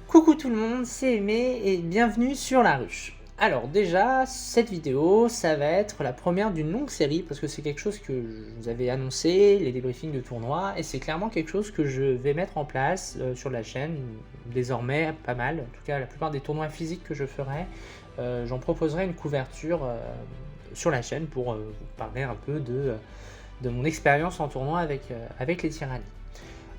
Coucou tout le monde, c'est Aimé et bienvenue sur La Ruche. Alors déjà, cette vidéo, ça va être la première d'une longue série parce que c'est quelque chose que je vous avais annoncé, les débriefings de tournois, et c'est clairement quelque chose que je vais mettre en place sur la chaîne, désormais pas mal, en tout cas la plupart des tournois physiques que je ferai, j'en proposerai une couverture sur la chaîne pour vous parler un peu de mon expérience en tournoi avec les tyrannies.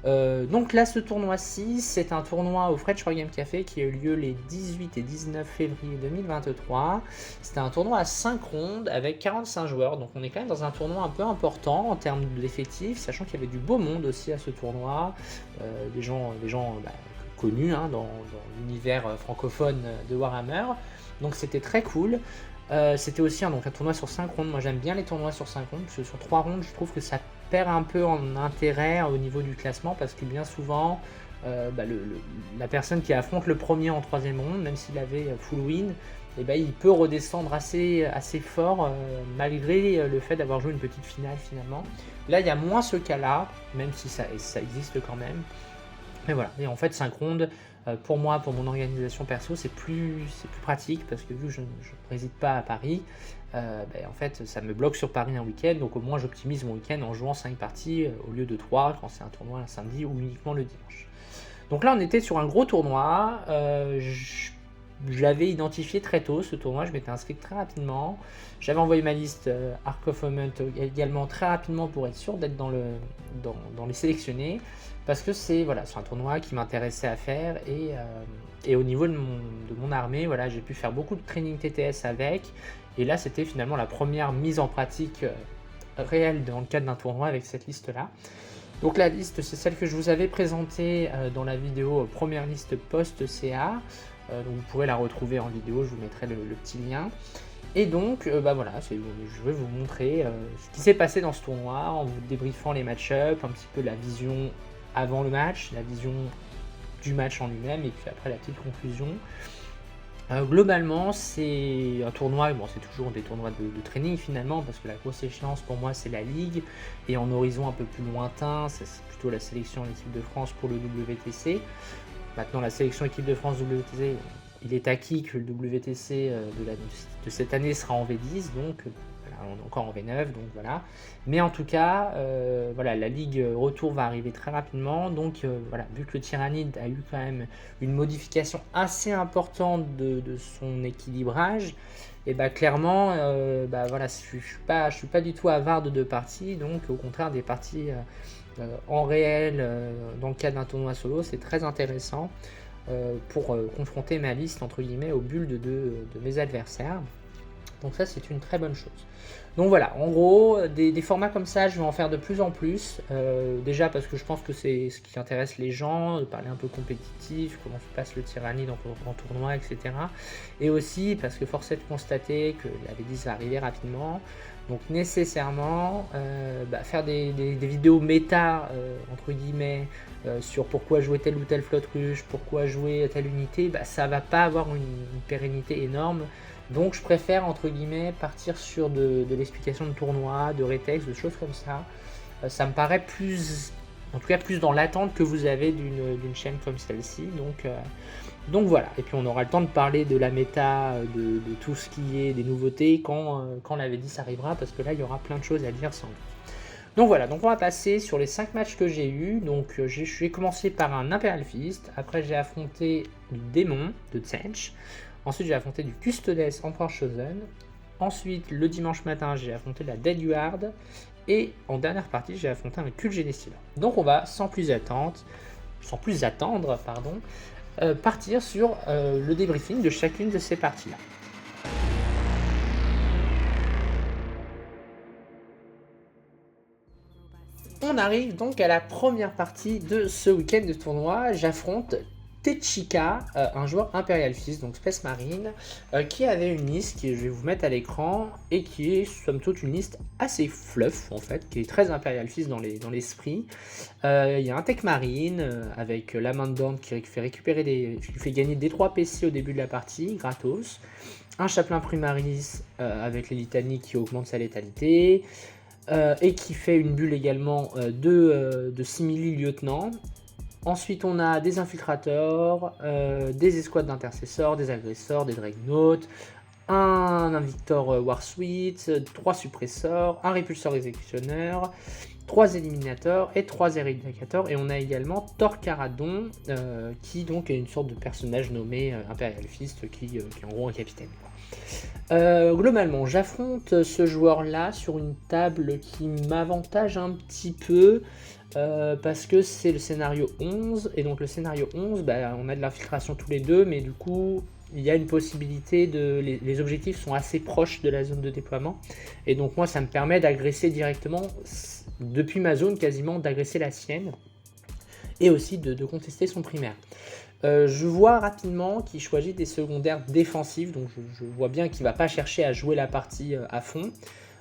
Donc là, ce tournoi-ci, c'est un tournoi au French War Game Café qui a eu lieu les 18 et 19 février 2023. C'était un tournoi à 5 rondes avec 45 joueurs, donc on est quand même dans un tournoi un peu important en termes d'effectifs, sachant qu'il y avait du beau monde aussi à ce tournoi, des gens connus dans l'univers francophone de Warhammer, donc c'était très cool. C'était aussi un tournoi sur 5 rondes. Moi j'aime bien les tournois sur 5 rondes, parce que sur 3 rondes je trouve que ça perd un peu en intérêt au niveau du classement, parce que bien souvent la personne qui affronte le premier en 3ème ronde, même s'il avait full win, il peut redescendre assez fort malgré le fait d'avoir joué une petite finale finalement. Là il y a moins ce cas là, même si ça existe quand même. Mais voilà, et en fait 5 rondes, pour moi, pour mon organisation perso, c'est plus pratique, parce que vu que je ne réside pas à Paris, en fait ça me bloque sur Paris un week-end, donc au moins j'optimise mon week-end en jouant 5 parties au lieu de 3 quand c'est un tournoi un samedi ou uniquement le dimanche. Donc là on était sur un gros tournoi, je l'avais identifié très tôt ce tournoi, je m'étais inscrit très rapidement, j'avais envoyé ma liste Arc of Moment également très rapidement pour être sûr d'être dans les sélectionnés, parce que c'est un tournoi qui m'intéressait à faire, et au niveau de mon armée, j'ai pu faire beaucoup de training TTS avec, et là c'était finalement la première mise en pratique réelle dans le cadre d'un tournoi avec cette liste là. Donc la liste, c'est celle que je vous avais présentée dans la vidéo première liste post-CA, donc vous pourrez la retrouver en vidéo, je vous mettrai le petit lien. Et donc, je vais vous montrer ce qui s'est passé dans ce tournoi, en vous débriefant les match-up, un petit peu la vision avant le match, la vision du match en lui-même, et puis après la petite conclusion. Globalement, c'est un tournoi, c'est toujours des tournois de training finalement, parce que la grosse échéance pour moi c'est la Ligue, et en horizon un peu plus lointain, c'est plutôt la sélection de l'équipe de France pour le WTC. Maintenant, la sélection équipe de France WTC, il est acquis que le WTC de cette année sera en V10, donc on est encore en V9, donc voilà. Mais en tout cas, la Ligue Retour va arriver très rapidement, donc vu que le Tyrannide a eu quand même une modification assez importante de son équilibrage, et clairement, je suis pas du tout avare de parties, donc au contraire des parties en réel, dans le cadre d'un tournoi solo, c'est très intéressant pour confronter ma liste entre guillemets aux bulles de mes adversaires. Donc ça c'est une très bonne chose. Donc voilà, en gros, des formats comme ça, je vais en faire de plus en plus. Déjà parce que je pense que c'est ce qui intéresse les gens, de parler un peu compétitif, comment se passe le Tyrannide en tournoi, etc. Et aussi parce que force est de constater que la V10 va arriver rapidement. Donc nécessairement, faire des vidéos méta, entre guillemets, sur pourquoi jouer telle ou telle flotte ruche, pourquoi jouer telle unité, ça va pas avoir une pérennité énorme. Donc je préfère, entre guillemets, partir sur de l'explication de tournoi, de rétexte, de choses comme ça. Ça me paraît plus, en tout cas plus dans l'attente que vous avez d'une chaîne comme celle-ci. Donc voilà, et puis on aura le temps de parler de la méta, de tout ce qui est des nouveautés quand la V10 arrivera, parce que là il y aura plein de choses à dire sans doute. Donc voilà, donc on va passer sur les 5 matchs que j'ai eu. Donc j'ai commencé par un Imperial Fist, après j'ai affronté du Démon de Tsench. Ensuite, j'ai affronté du Custodes Emperor Chosen. Ensuite, le dimanche matin, j'ai affronté la Dead Guard. Et en dernière partie, j'ai affronté un Cult Genestealer. Donc, on va sans plus attendre, partir sur le débriefing de chacune de ces parties-là. On arrive donc à la première partie de ce week-end de tournoi. J'affronte Techika, un joueur Imperial Fist, donc Space Marine, qui avait une liste que je vais vous mettre à l'écran, et qui est somme toute une liste assez fluff en fait, qui est très Imperial Fist dans l'esprit. Il y a un Tech Marine avec la main de Bande qui fait gagner des 3 PC au début de la partie, gratos. Un Chaplain Primaris avec les litanies qui augmente sa létalité. Et qui fait une bulle également de simili lieutenant. Ensuite, on a des infiltrateurs, des escouades d'intercesseurs, des agresseurs, des dreadnoughts, un Invictor Warsuite, 3 suppresseurs, un répulseur exécutionneur, 3 éliminateurs et 3 éradicateurs. Et on a également Thor Caradon, qui donc est une sorte de personnage nommé Imperial Fist, qui est en gros un capitaine. Globalement, j'affronte ce joueur-là sur une table qui m'avantage un petit peu, parce que c'est le scénario 11, et donc le scénario 11, on a de l'infiltration tous les deux, mais du coup, il y a une possibilité les objectifs sont assez proches de la zone de déploiement, et donc moi, ça me permet d'agresser directement, depuis ma zone quasiment, d'agresser la sienne, et aussi de contester son primaire. Je vois rapidement qu'il choisit des secondaires défensifs, donc je vois bien qu'il ne va pas chercher à jouer la partie à fond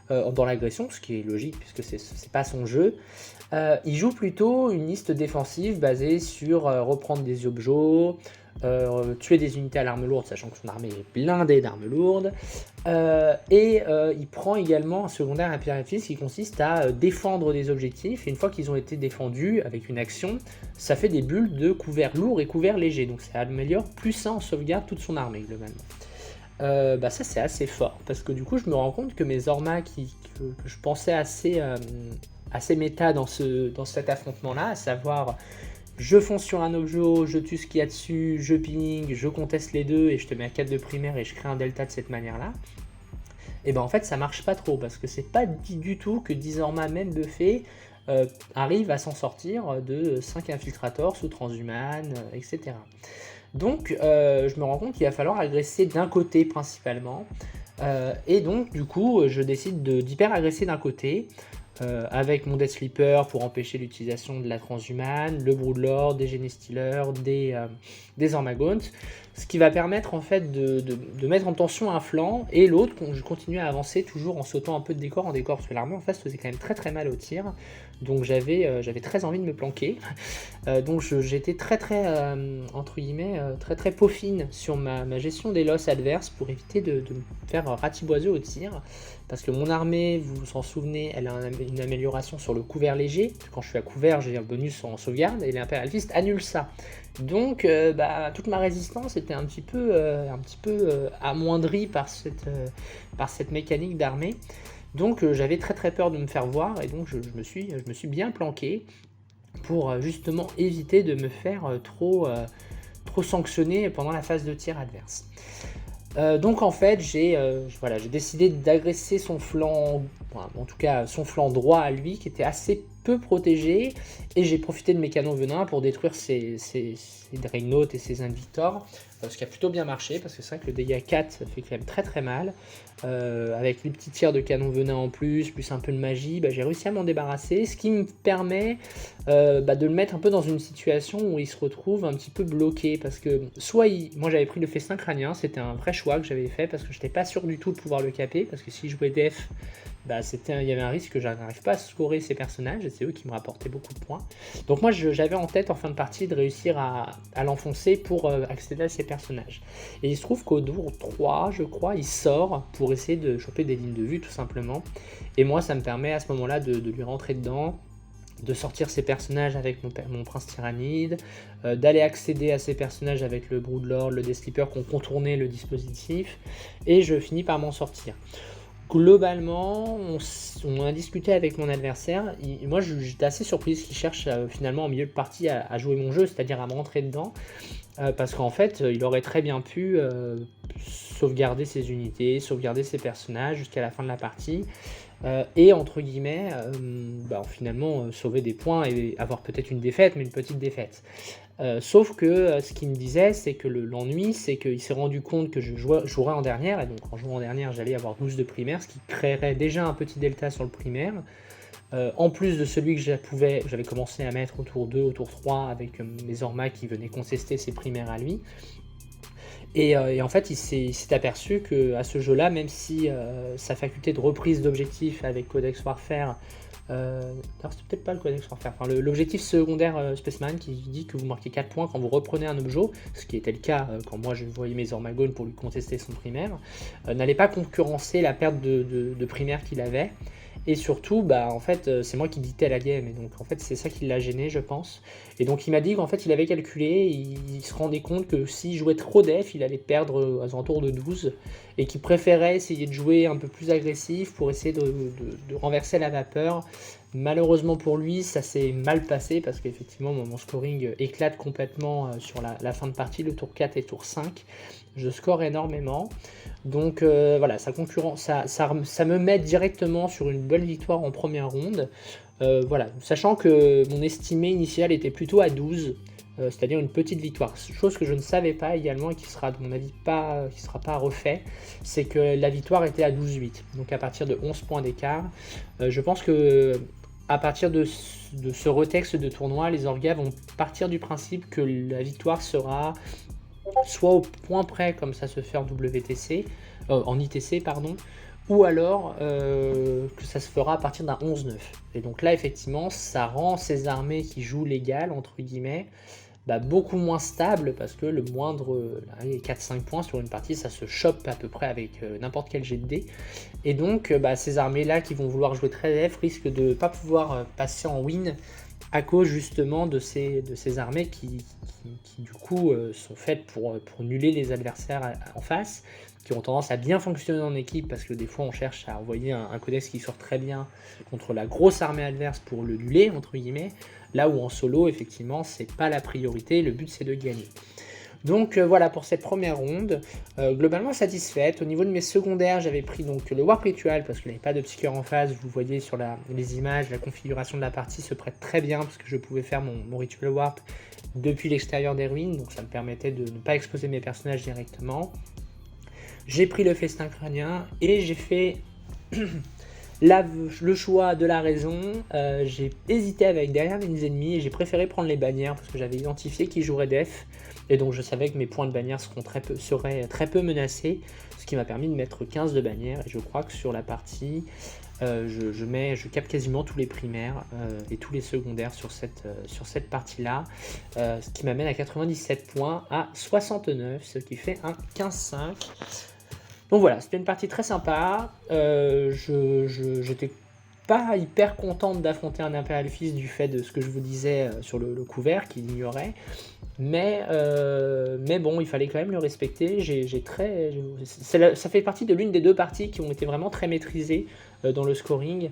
dans l'agression, ce qui est logique puisque c'est pas son jeu. Il joue plutôt une liste défensive basée sur reprendre des objets, tuer des unités à l'arme lourde, sachant que son armée est blindée d'armes lourdes, et il prend également un secondaire impératif qui consiste à défendre des objectifs, et une fois qu'ils ont été défendus avec une action, ça fait des bulles de couvert lourd et couvert léger, donc ça améliore plus 1 en sauvegarde toute son armée globalement. Ça c'est assez fort, parce que du coup je me rends compte que mes Orma que je pensais assez méta dans cet affrontement là, à savoir je fonce sur un objet, je tue ce qu'il y a dessus, je ping, je conteste les deux et je te mets à 4 de primaire et je crée un delta de cette manière-là. Et en fait ça marche pas trop parce que c'est pas dit du tout que Dizorma même buffé arrive à s'en sortir de 5 infiltrators sous transhuman, etc. Donc je me rends compte qu'il va falloir agresser d'un côté principalement, et donc du coup je décide d'hyper agresser d'un côté, avec mon Death Sleeper pour empêcher l'utilisation de la transhumane, le Broodlord, des Genestealers, des Ormagaunt, ce qui va permettre en fait de mettre en tension un flanc, et l'autre, je continue à avancer toujours en sautant un peu de décor en décor, parce que l'armée en face faisait quand même très très mal au tir, donc j'avais très envie de me planquer, donc j'étais entre guillemets, très peaufine sur ma gestion des losses adverses pour éviter de me faire ratiboiser au tir, parce que mon armée, vous vous en souvenez, elle a une amélioration sur le couvert léger. Quand je suis à couvert, j'ai un bonus en sauvegarde, et l'Imperial Fist annule ça. Donc toute ma résistance était un petit peu amoindrie par cette mécanique d'armée. Donc j'avais très peur de me faire voir, et donc je me suis bien planqué pour justement éviter de me faire trop sanctionner pendant la phase de tir adverse. Donc en fait j'ai décidé d'agresser son flanc, en tout cas son flanc droit à lui qui était assez peu protégé, et j'ai profité de mes canons venin pour détruire ses Dreadnoughts et ses Invictors, ce qui a plutôt bien marché parce que c'est vrai que le dégât 4 ça fait quand même très mal, avec les petits tirs de canon venin en plus un peu de magie, j'ai réussi à m'en débarrasser, ce qui me permet de le mettre un peu dans une situation où il se retrouve un petit peu bloqué, parce que moi j'avais pris le festin crânien, c'était un vrai choix que j'avais fait parce que je n'étais pas sûr du tout de pouvoir le caper, parce que si je jouais def, il y avait un risque que je n'arrive pas à scorer ces personnages, et c'est eux qui me rapportaient beaucoup de points. Donc moi j'avais en tête en fin de partie de réussir à l'enfoncer pour accéder à ces personnages. Et il se trouve qu'au tour 3, je crois, il sort pour essayer de choper des lignes de vue tout simplement. Et moi ça me permet à ce moment-là de lui rentrer dedans, de sortir ses personnages avec mon prince tyrannide, d'aller accéder à ces personnages avec le Broodlord, le Death Sleeper qui ont contourné le dispositif, et je finis par m'en sortir. Globalement, on a discuté avec mon adversaire, moi j'étais assez surprise qu'il cherche finalement en milieu de partie à jouer mon jeu, c'est-à-dire à me rentrer dedans, parce qu'en fait il aurait très bien pu sauvegarder ses unités, sauvegarder ses personnages jusqu'à la fin de la partie, et entre guillemets finalement sauver des points et avoir peut-être une défaite, mais une petite défaite. Sauf que ce qu'il me disait, c'est que l'ennui, c'est qu'il s'est rendu compte que je jouerais en dernière, et donc en jouant en dernière, j'allais avoir 12 de primaire, ce qui créerait déjà un petit delta sur le primaire, en plus de celui que j'avais commencé à mettre au tour 2, au tour 3, avec mes Orma qui venaient contester ses primaires à lui. Et en fait, il s'est aperçu qu'à ce jeu-là, même si sa faculté de reprise d'objectifs avec Codex Warfare, c'est peut-être pas le Codex Warfare, l'objectif secondaire Spaceman qui dit que vous marquez 4 points quand vous reprenez un objet, ce qui était le cas quand moi je voyais mes Ormagaunt pour lui contester son primaire, n'allait pas concurrencer la perte de primaire qu'il avait. Et surtout, bah, en fait, c'est moi qui dictais la game et donc en fait, c'est ça qui l'a gêné, je pense. Et donc il m'a dit qu'en fait, il avait calculé, il se rendait compte que s'il jouait trop def, il allait perdre, aux alentours de 12 et qu'il préférait essayer de jouer un peu plus agressif pour essayer de renverser la vapeur. Malheureusement pour lui, ça s'est mal passé parce qu'effectivement, mon scoring éclate complètement, sur la fin de partie, le tour 4 et tour 5. Je score énormément. Donc voilà, ça me met directement sur une bonne victoire en première ronde. Voilà, sachant que mon estimé initial était plutôt à 12, c'est-à-dire une petite victoire. Chose que je ne savais pas également et qui sera, à mon avis, qui sera pas refait, c'est que la victoire était à 12-8. Donc à partir de 11 points d'écart. Je pense que à partir de ce retexte de tournoi, les orgas vont partir du principe que la victoire sera soit au point près comme ça se fait en WTC, en ITC pardon, ou alors que ça se fera à partir d'un 11-9. Et donc là effectivement ça rend ces armées qui jouent légal entre guillemets beaucoup moins stables parce que le moindre 4-5 points sur une partie ça se chope à peu près avec n'importe quel jet de dés. Et donc ces armées là qui vont vouloir jouer très def risquent de ne pas pouvoir passer en win à cause justement de ces armées qui du coup sont faites pour nuller les adversaires en face, qui ont tendance à bien fonctionner en équipe parce que des fois on cherche à envoyer un codex qui sort très bien contre la grosse armée adverse pour le nuller entre guillemets, là où en solo effectivement c'est pas la priorité, le but c'est de gagner. Donc voilà pour cette première ronde, globalement satisfaite. Au niveau de mes secondaires, j'avais pris donc le Warp Ritual parce qu'il n'y avait pas de psycheur en face. Vous voyez sur les images, la configuration de la partie se prête très bien parce que je pouvais faire mon Ritual Warp depuis l'extérieur des ruines, donc ça me permettait de ne pas exposer mes personnages directement. J'ai pris le Festin Crânien et j'ai fait le choix de la raison. J'ai hésité avec derrière mes ennemis et j'ai préféré prendre les bannières parce que j'avais identifié qui jouerait def. Et donc je savais que mes points de bannière seraient très peu menacés, ce qui m'a permis de mettre 15 de bannières. Et je crois que sur la partie, je capte quasiment tous les primaires et tous les secondaires sur cette partie-là, ce qui m'amène à 97 points à 69, ce qui fait un 15-5. Donc voilà, c'était une partie très sympa. J'étais pas hyper contente d'affronter un Imperial Fist du fait de ce que je vous disais sur le couvert qu'il ignorait. Mais bon, il fallait quand même le respecter. Ça fait partie de l'une des deux parties qui ont été vraiment très maîtrisées dans le scoring.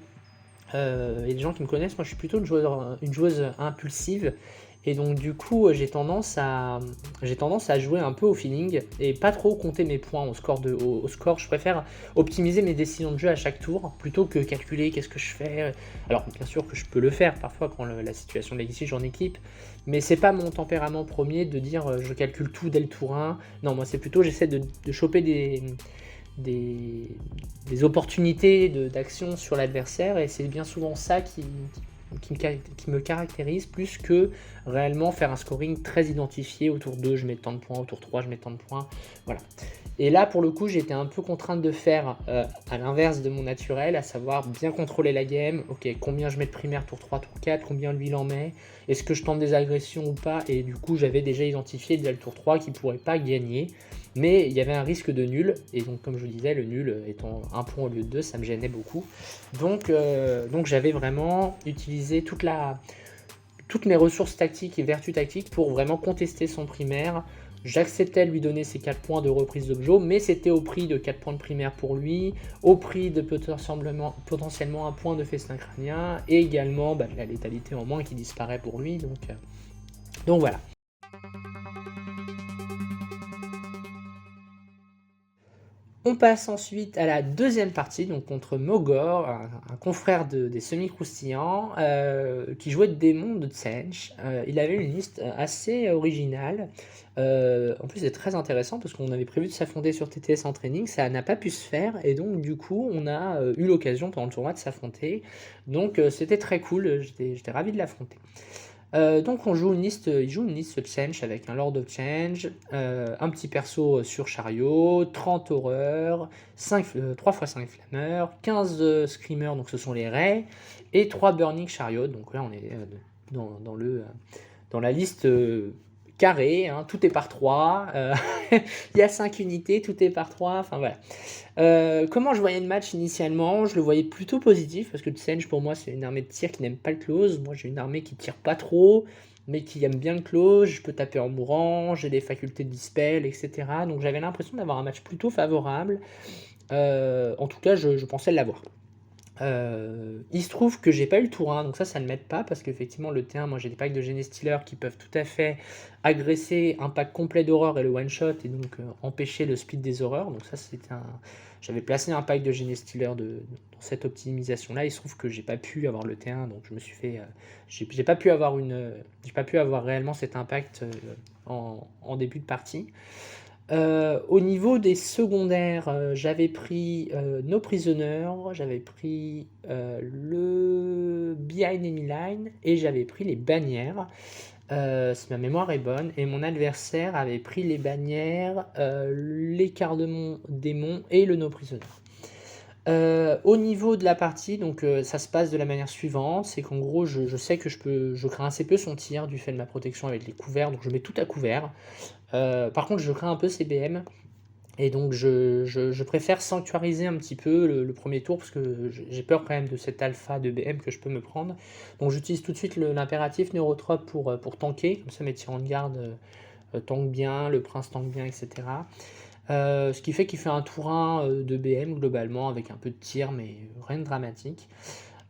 Et les gens qui me connaissent, moi je suis plutôt une joueuse impulsive. Et donc du coup j'ai tendance à jouer un peu au feeling et pas trop compter mes points au score. Je préfère optimiser mes décisions de jeu à chaque tour plutôt que calculer qu'est-ce que je fais. Alors bien sûr que je peux le faire parfois quand la situation l'exige en équipe, mais c'est pas mon tempérament premier de dire je calcule tout dès le tour 1. Non, moi c'est plutôt j'essaie de choper des opportunités d'action sur l'adversaire et c'est bien souvent ça qui me caractérise plus que réellement faire un scoring très identifié. Au tour 2 je mets tant de points, au tour 3 je mets tant de points, voilà. Et là pour le coup j'étais un peu contrainte de faire à l'inverse de mon naturel, à savoir bien contrôler la game. Ok, combien je mets de primaire tour 3, tour 4, combien lui il en met, est-ce que je tente des agressions ou pas. Et du coup j'avais déjà identifié dès le tour 3 qu'il ne pourrait pas gagner, mais il y avait un risque de nul, et donc comme je vous disais, le nul étant un point au lieu de 2, ça me gênait beaucoup. Donc j'avais vraiment utilisé toutes mes ressources tactiques et vertus tactiques pour vraiment contester son primaire. J'acceptais de lui donner ses 4 points de reprise d'objet, mais c'était au prix de 4 points de primaire pour lui, au prix de potentiellement un point de festin crânien, et également de la létalité en moins qui disparaît pour lui. Donc voilà. On passe ensuite à la deuxième partie, donc contre Mogor, un confrère des semi-croustillants, qui jouait de démon de Tsench. Il avait une liste assez originale. En plus, c'est très intéressant parce qu'on avait prévu de s'affronter sur TTS en training, ça n'a pas pu se faire, et donc du coup, on a eu l'occasion pendant le tournoi de s'affronter. Donc c'était très cool, j'étais ravi de l'affronter. Donc il joue une liste Change avec un Lord of Change, un petit perso sur chariot, 30 horreurs, 3 x 5 flammeurs, 15 screamers, donc ce sont les rays, et 3 burning chariot. Donc là on est dans la liste carré, hein, tout est par 3, il y a 5 unités, tout est par 3, enfin voilà. Comment je voyais le match initialement? Je le voyais plutôt positif, parce que le Senge pour moi c'est une armée de tir qui n'aime pas le close. Moi j'ai une armée qui tire pas trop, mais qui aime bien le close, je peux taper en mourant, j'ai des facultés de dispel, etc. Donc j'avais l'impression d'avoir un match plutôt favorable. En tout cas, je pensais l'avoir. Il se trouve que j'ai pas eu le tour 1, donc ça ne m'aide pas parce qu'effectivement le T1, moi j'ai des packs de Genestealer qui peuvent tout à fait agresser un pack complet d'horreur et le one shot et donc empêcher le split des horreurs. Donc ça c'était un, j'avais placé un pack de Genestealer dans cette optimisation là. Il se trouve que j'ai pas pu avoir le T1, donc je me suis fait, j'ai pas pu avoir j'ai pas pu avoir réellement cet impact en début de partie. Au niveau des secondaires, j'avais pris No Prisoner, j'avais pris le Behind Enemy Line et j'avais pris les bannières. Si ma mémoire est bonne, et mon adversaire avait pris les bannières, les cardemons démons et le No Prisoner. Au niveau de la partie, donc ça se passe de la manière suivante, c'est qu'en gros je sais que je crains assez peu son tir du fait de ma protection avec les couverts, donc je mets tout à couvert. Par contre je crains un peu ses BM, et donc je préfère sanctuariser un petit peu le premier tour, parce que j'ai peur quand même de cette alpha de BM que je peux me prendre. Donc j'utilise tout de suite l'impératif neurotrope pour tanker, comme ça mes tyrans de garde tankent bien, le prince tank bien, etc. Ce qui fait qu'il fait un tour 1 de BM globalement, avec un peu de tir, mais rien de dramatique.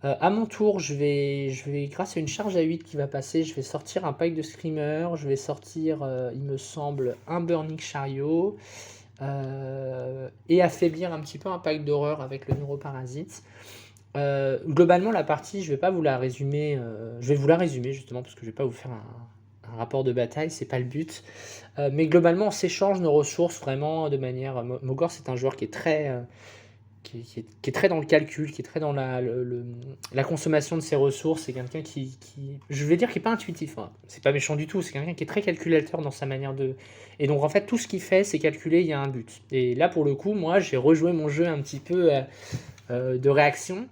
À mon tour, je vais, grâce à une charge à 8 qui va passer, je vais sortir un pack de Screamer, je vais sortir, il me semble, un Burning Chariot, et affaiblir un petit peu un pack d'horreur avec le Neuroparasite. Globalement, la partie, je vais pas vous la résumer, je vais vous la résumer justement, parce que je vais pas vous faire un rapport de bataille, c'est pas le but. Mais globalement, on s'échange nos ressources vraiment de manière. Mogor, c'est un joueur qui est très, qui est très dans le calcul, qui est très dans la consommation de ses ressources. C'est quelqu'un je vais dire, qui est pas intuitif, hein. C'est pas méchant du tout. C'est quelqu'un qui est très calculateur dans sa manière de. Et donc en fait, tout ce qu'il fait, c'est calculer. Il y a un but. Et là, pour le coup, moi, j'ai rejoué mon jeu un petit peu de réaction.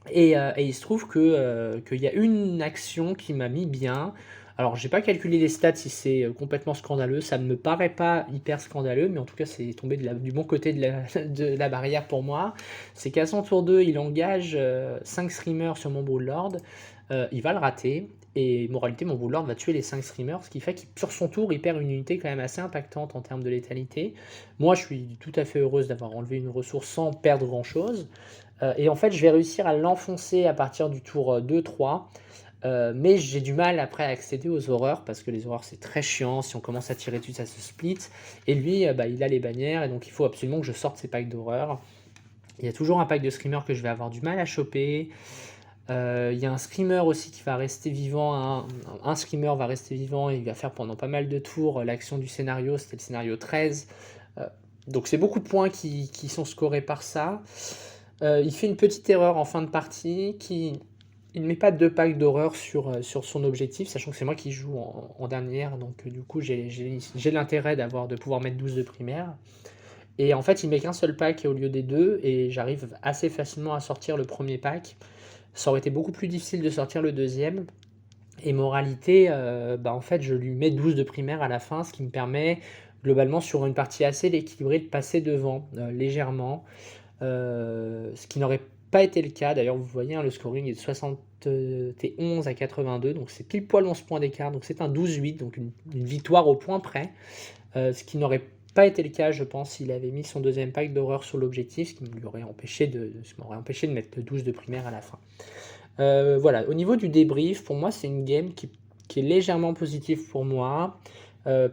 Et il se trouve qu'il y a une action qui m'a mis bien. Alors, j'ai pas calculé les stats si c'est complètement scandaleux, ça ne me paraît pas hyper scandaleux, mais en tout cas, c'est tombé du bon côté de la barrière pour moi. C'est qu'à son tour 2, il engage 5 streamers sur mon Broodlord, il va le rater, et moralité, mon Broodlord va tuer les 5 streamers, ce qui fait que sur son tour, il perd une unité quand même assez impactante en termes de létalité. Moi, je suis tout à fait heureuse d'avoir enlevé une ressource sans perdre grand-chose. Et en fait, je vais réussir à l'enfoncer à partir du tour 2-3. Mais j'ai du mal après à accéder aux horreurs, parce que les horreurs c'est très chiant, si on commence à tirer dessus ça se split, et lui il a les bannières, et donc il faut absolument que je sorte ces packs d'horreurs. Il y a toujours un pack de screamer que je vais avoir du mal à choper. Il y a un screamer aussi qui va rester vivant, un screamer va rester vivant et il va faire pendant pas mal de tours l'action du scénario, c'était le scénario 13. Donc c'est beaucoup de points qui sont scorés par ça. Il fait une petite erreur en fin de partie, il ne met pas 2 packs d'horreur sur son objectif, sachant que c'est moi qui joue en dernière, donc du coup j'ai l'intérêt de pouvoir mettre 12 de primaire. Et en fait, il met qu'un seul pack au lieu des 2, et j'arrive assez facilement à sortir le premier pack. Ça aurait été beaucoup plus difficile de sortir le deuxième. Et moralité, en fait, je lui mets 12 de primaire à la fin, ce qui me permet, globalement, sur une partie assez équilibrée, de passer devant légèrement. Ce qui n'aurait pas été le cas. D'ailleurs, vous voyez, hein, le scoring est de 71 à 82, donc c'est pile poil 11 points d'écart. Donc c'est un 12-8, donc une victoire au point près. Ce qui n'aurait pas été le cas, je pense, s'il avait mis son deuxième pack d'horreur sur l'objectif, ce qui m'aurait empêché de mettre 12 de primaire à la fin. Voilà, au niveau du débrief, pour moi, c'est une game qui est légèrement positive pour moi.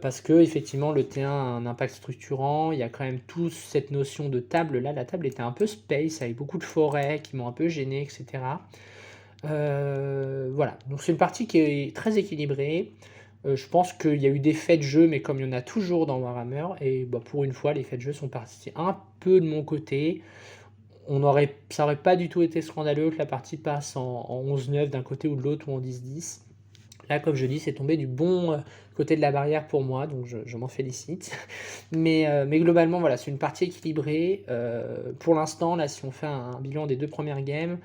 Parce que effectivement le T1 a un impact structurant, il y a quand même toute cette notion de table. Là, la table était un peu space, avec beaucoup de forêts qui m'ont un peu gêné, etc. Voilà, donc c'est une partie qui est très équilibrée. Je pense qu'il y a eu des faits de jeu, mais comme il y en a toujours dans Warhammer, et pour une fois, les faits de jeu sont partis un peu de mon côté. Ça aurait pas du tout été scandaleux que la partie passe en 11-9 d'un côté ou de l'autre, ou en 10-10. Là, comme je dis, c'est tombé du bon côté de la barrière pour moi, donc je m'en félicite. Mais globalement, voilà, c'est une partie équilibrée. Pour l'instant, là, si on fait un bilan des 2 premières games,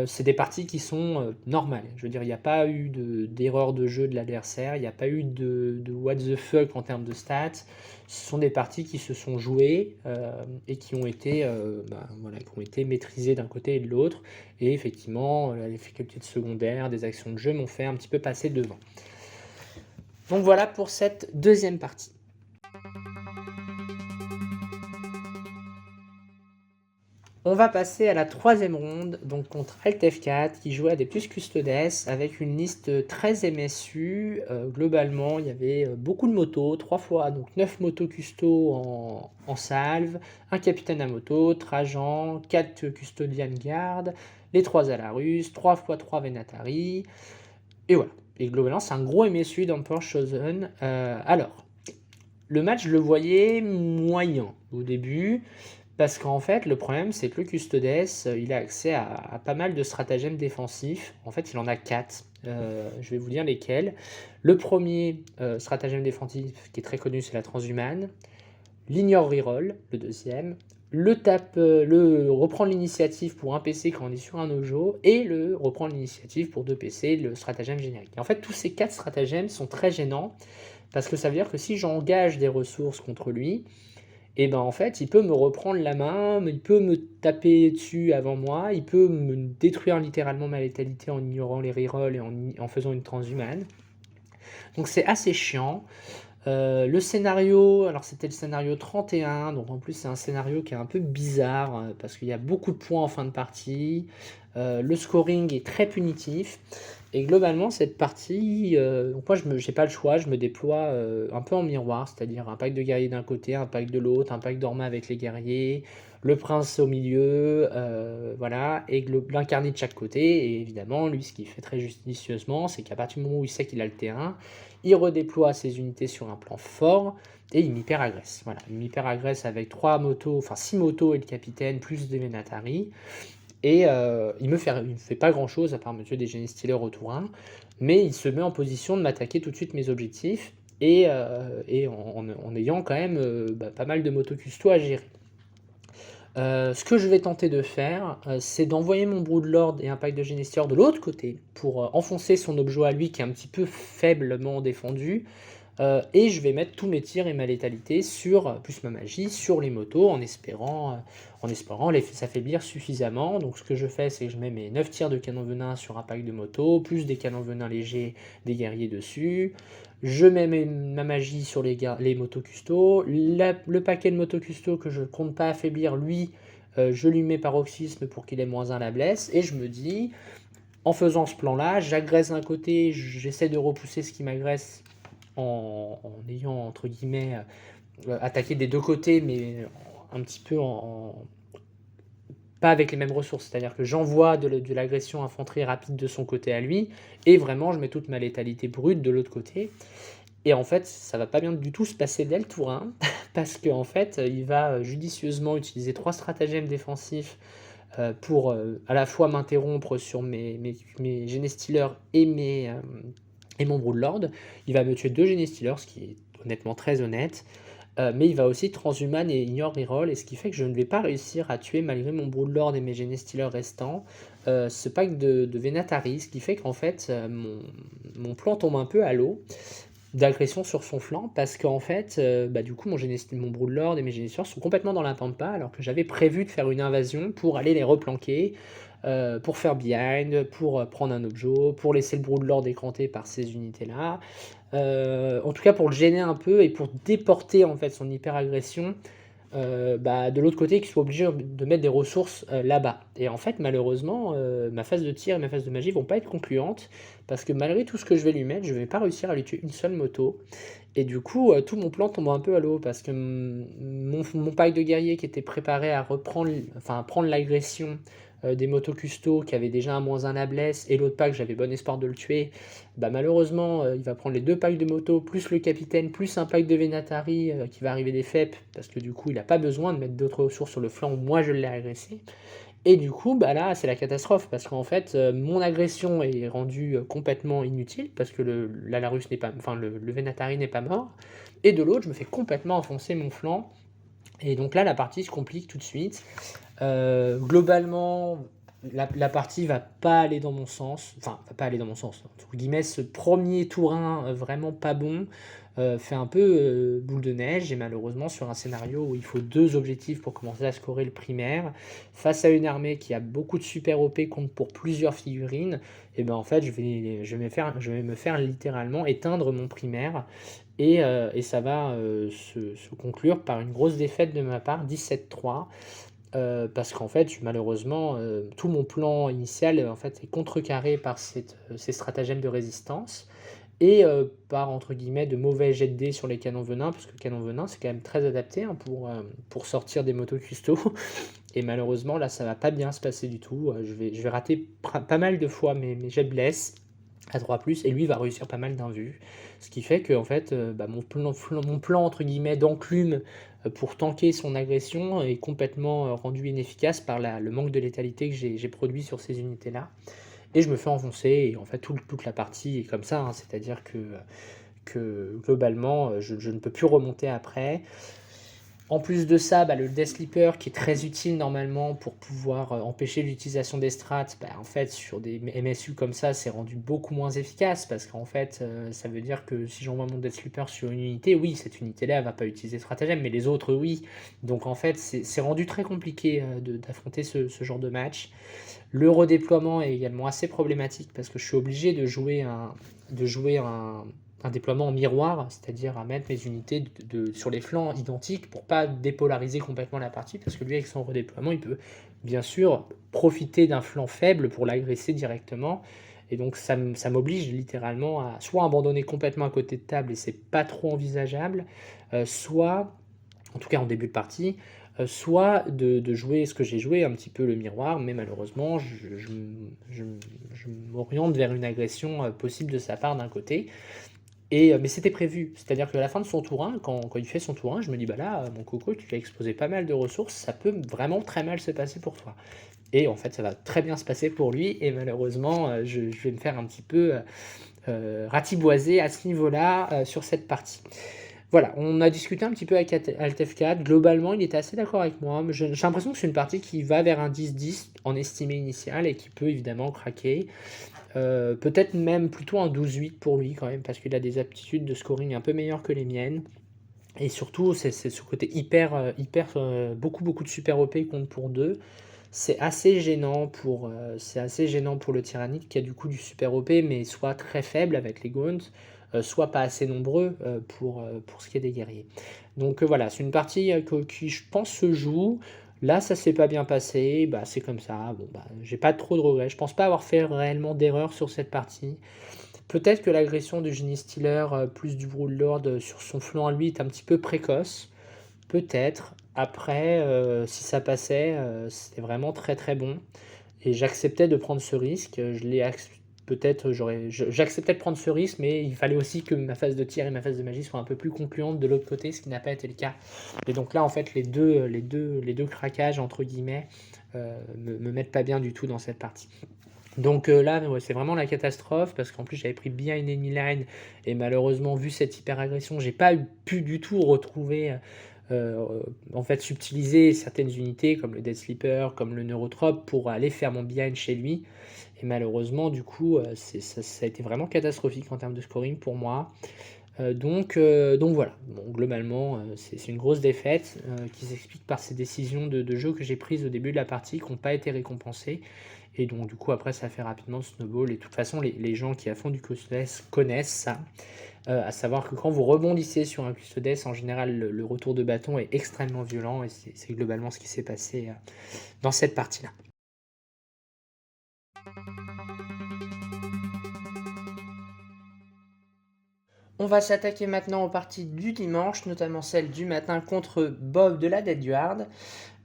c'est des parties qui sont normales. Je veux dire, il n'y a pas eu d'erreur de jeu de l'adversaire, il n'y a pas eu de what the fuck en termes de stats. Ce sont des parties qui se sont jouées et qui ont été, voilà, qui ont été maîtrisées d'un côté et de l'autre. Et effectivement, la difficulté de secondaire, des actions de jeu m'ont fait un petit peu passer devant. Donc voilà pour cette deuxième partie. On va passer à la troisième ronde, donc contre Alt F4, qui jouait à des plus custodes avec une liste très MSU. Globalement, il y avait beaucoup de motos, 3 fois, donc 9 motos custo en salve, un capitaine à moto, Trajan, 4 custodian guard, les 3 à la russe, 3 x 3 Venatari, et voilà. Et globalement, c'est un gros MSU d'Emperor Chosen. Alors, le match, je le voyais moyen au début. Parce qu'en fait, le problème, c'est que le Custodes, il a accès à pas mal de stratagèmes défensifs. En fait, il en a 4. Je vais vous dire lesquels. Le premier stratagème défensif qui est très connu, c'est la transhumane. L'ignore reroll, le deuxième. Le reprendre l'initiative pour un PC quand on est sur un Ojo. Et le reprendre l'initiative pour 2 PC, le stratagème générique. Et en fait, tous ces 4 stratagèmes sont très gênants. Parce que ça veut dire que si j'engage des ressources contre lui, et ben en fait, il peut me reprendre la main, il peut me taper dessus avant moi, il peut me détruire littéralement ma létalité en ignorant les rerolls et en faisant une transhumane. Donc c'est assez chiant. Le scénario, alors c'était le scénario 31, donc en plus c'est un scénario qui est un peu bizarre parce qu'il y a beaucoup de points en fin de partie. Le scoring est très punitif. Et globalement, cette partie, donc moi, j'ai pas le choix, je me déploie un peu en miroir, c'est-à-dire un pack de guerriers d'un côté, un pack de l'autre, un pack d'orma avec les guerriers, le prince au milieu, voilà, et l'incarné de chaque côté. Et évidemment, lui, ce qu'il fait très judicieusement, c'est qu'à partir du moment où il sait qu'il a le T1, il redéploie ses unités sur un plan fort et il m'hyper-agresse. Voilà, il m'hyper-agresse avec 6 motos et le capitaine, plus des Venatari. Et il me fait pas grand chose à part me tuer des génies stealers au tour 1, mais il se met en position de m'attaquer tout de suite mes objectifs et en ayant quand même pas mal de motos custo à gérer. Ce que je vais tenter de faire, c'est d'envoyer mon Broodlord et un pack de génies stealers de l'autre côté pour enfoncer son objet à lui qui est un petit peu faiblement défendu. Et je vais mettre tous mes tirs et ma létalité sur, plus ma magie, sur les motos en espérant les affaiblir suffisamment. Donc ce que je fais, c'est que je mets mes 9 tirs de canon venin sur un pack de motos, plus des canons venin légers des guerriers dessus. Je mets ma magie sur les motos custo. Le paquet de motos custo que je ne compte pas affaiblir, lui, je lui mets paroxysme pour qu'il ait -1 la blesse. Et je me dis, en faisant ce plan-là, j'agresse d'un côté, j'essaie de repousser ce qui m'agresse en ayant, entre guillemets, attaqué des deux côtés, mais un petit peu pas avec les mêmes ressources. C'est-à-dire que j'envoie de l'agression infanterie rapide de son côté à lui, et vraiment, je mets toute ma létalité brute de l'autre côté. Et en fait, ça va pas bien du tout se passer dès le tour 1, parce qu'en fait, il va judicieusement utiliser 3 stratagèmes défensifs pour à la fois m'interrompre sur mes Gene Stealers et mon Broodlord. Il va me tuer 2 Gene Stealers, ce qui est honnêtement très honnête. Mais il va aussi transhumane et ignore reroll, et ce qui fait que je ne vais pas réussir à tuer, malgré mon Broodlord et mes Gene Stealers restants, ce pack de Venatari, ce qui fait qu'en fait, mon plan tombe un peu à l'eau d'agression sur son flanc, parce qu'en fait, du coup, mon Broodlord et mes Gene Stealers sont complètement dans la pampa, alors que j'avais prévu de faire une invasion pour aller les replanquer, pour faire behind, pour prendre un objet, pour laisser le Broodlord écranté par ces unités-là. En tout cas, pour le gêner un peu et pour déporter en fait son hyper-agression de l'autre côté, qu'il soit obligé de mettre des ressources là-bas. Et en fait, malheureusement, ma phase de tir et ma phase de magie vont pas être concluantes, parce que malgré tout ce que je vais lui mettre, je vais pas réussir à lui tuer une seule moto. Et du coup, tout mon plan tombe un peu à l'eau, parce que mon pack de guerriers qui était préparé à prendre l'agression des motos custo qui avaient déjà un -1 la blesse, et l'autre pack, j'avais bon espoir de le tuer, malheureusement, il va prendre les 2 packs de moto, plus le capitaine, plus un pack de Venatari qui va arriver des FEP, parce que du coup, il n'a pas besoin de mettre d'autres ressources sur le flanc où moi je l'ai agressé. Et du coup, là, c'est la catastrophe, parce qu'en fait, mon agression est rendue complètement inutile, parce que le Venatari n'est pas mort, et de l'autre, je me fais complètement enfoncer mon flanc. Et donc là, la partie se complique tout de suite. Globalement, la partie va pas aller dans mon sens, enfin, va pas aller dans mon sens, entre guillemets, ce premier tour 1, vraiment pas bon, fait un peu, boule de neige et malheureusement sur un scénario où il faut 2 objectifs pour commencer à scorer le primaire, face à une armée qui a beaucoup de super OP compte pour plusieurs figurines et ben, en fait, je vais me faire littéralement éteindre mon primaire et ça va, se conclure par une grosse défaite de ma part, 17-3. Parce qu'en fait, malheureusement, tout mon plan initial, en fait, est contrecarré par ces stratagèmes de résistance et par, entre guillemets, «de mauvais jets de dés» sur les canons venins, parce que le canon venin, c'est quand même très adapté, hein, pour sortir des motos custo et malheureusement, là, ça va pas bien se passer du tout, je vais rater pas mal de fois mes jets de bless à 3+, et lui va réussir pas mal d'invus. Ce qui fait que en fait, bah, mon plan entre guillemets «d'enclume», pour tanker son agression est complètement, rendu inefficace par le manque de létalité que j'ai produit sur ces unités-là et je me fais enfoncer et en fait toute la partie est comme ça, hein. C'est-à-dire que globalement, je ne peux plus remonter après. En plus de ça, bah, le Death Sleeper qui est très utile normalement pour pouvoir, empêcher l'utilisation des strats, bah, en fait sur des MSU comme ça, c'est rendu beaucoup moins efficace parce qu'en fait, ça veut dire que si j'envoie mon Death Sleeper sur une unité, oui, cette unité-là, elle va pas utiliser stratagème, mais les autres, oui. Donc en fait, c'est rendu très compliqué, d'affronter ce genre de match. Le redéploiement est également assez problématique parce que je suis obligé de jouer un déploiement en miroir, c'est-à-dire à mettre mes unités sur les flancs identiques pour pas dépolariser complètement la partie, parce que lui, avec son redéploiement, il peut bien sûr profiter d'un flanc faible pour l'agresser directement. Et donc ça m'oblige littéralement à soit abandonner complètement à côté de table, et c'est pas trop envisageable, soit, en tout cas en début de partie, soit de jouer ce que j'ai joué, un petit peu le miroir, mais malheureusement, je m'oriente vers une agression possible de sa part d'un côté. Mais c'était prévu, c'est-à-dire qu'à la fin de son tour 1, quand il fait son tour 1, je me dis: «Bah là, mon coco, tu as exposé pas mal de ressources, ça peut vraiment très mal se passer pour toi» et en fait, ça va très bien se passer pour lui et malheureusement, je vais me faire un petit peu, ratiboiser à ce niveau-là, sur cette partie. Voilà, on a discuté un petit peu avec Altef4. Globalement, il était assez d'accord avec moi, mais j'ai l'impression que c'est une partie qui va vers un 10-10 en estimé initial et qui peut évidemment craquer. Peut-être même plutôt un 12-8 pour lui quand même, parce qu'il a des aptitudes de scoring un peu meilleures que les miennes. Et surtout, c'est ce côté beaucoup, beaucoup de super OP compte pour 2. C'est assez gênant pour le Tyrannide qui a du coup du super OP, mais soit très faible avec les Gaunts, soit pas assez nombreux pour ce qui est des guerriers. Donc voilà, c'est une partie qui, je pense, se joue. Là, ça s'est pas bien passé, bah, c'est comme ça. Bon, bah, j'ai pas trop de regrets. Je pense pas avoir fait réellement d'erreur sur cette partie. Peut-être que l'agression du Génie Stealer, plus du Broodlord sur son flanc à lui est un petit peu précoce. Peut-être. Après, si ça passait, c'était vraiment très, très bon et j'acceptais de prendre ce risque. Je l'ai acc Peut-être j'acceptais de prendre ce risque, mais il fallait aussi que ma phase de tir et ma phase de magie soient un peu plus concluantes de l'autre côté, ce qui n'a pas été le cas. Et donc là, en fait, les deux «craquages» entre guillemets, me mettent pas bien du tout dans cette partie. Donc là, ouais, c'est vraiment la catastrophe parce qu'en plus j'avais pris bien une enemy line et malheureusement, vu cette hyper agression, j'ai pas pu du tout retrouver, en fait, subtiliser certaines unités comme le Death Sleeper, comme le Neurotrope pour aller faire mon behind chez lui et malheureusement, du coup, ça a été vraiment catastrophique en termes de scoring pour moi. Donc voilà. Bon, globalement, c'est une grosse défaite, qui s'explique par ces décisions de jeu que j'ai prises au début de la partie qui n'ont pas été récompensées et donc du coup après ça fait rapidement snowball et de toute façon les gens qui à fond du Custodes connaissent ça. À savoir que quand vous rebondissez sur un Custodes, en général le retour de bâton est extrêmement violent et c'est globalement ce qui s'est passé, dans cette partie-là. On va s'attaquer maintenant aux parties du dimanche, notamment celle du matin contre Bob de la Dead Yard.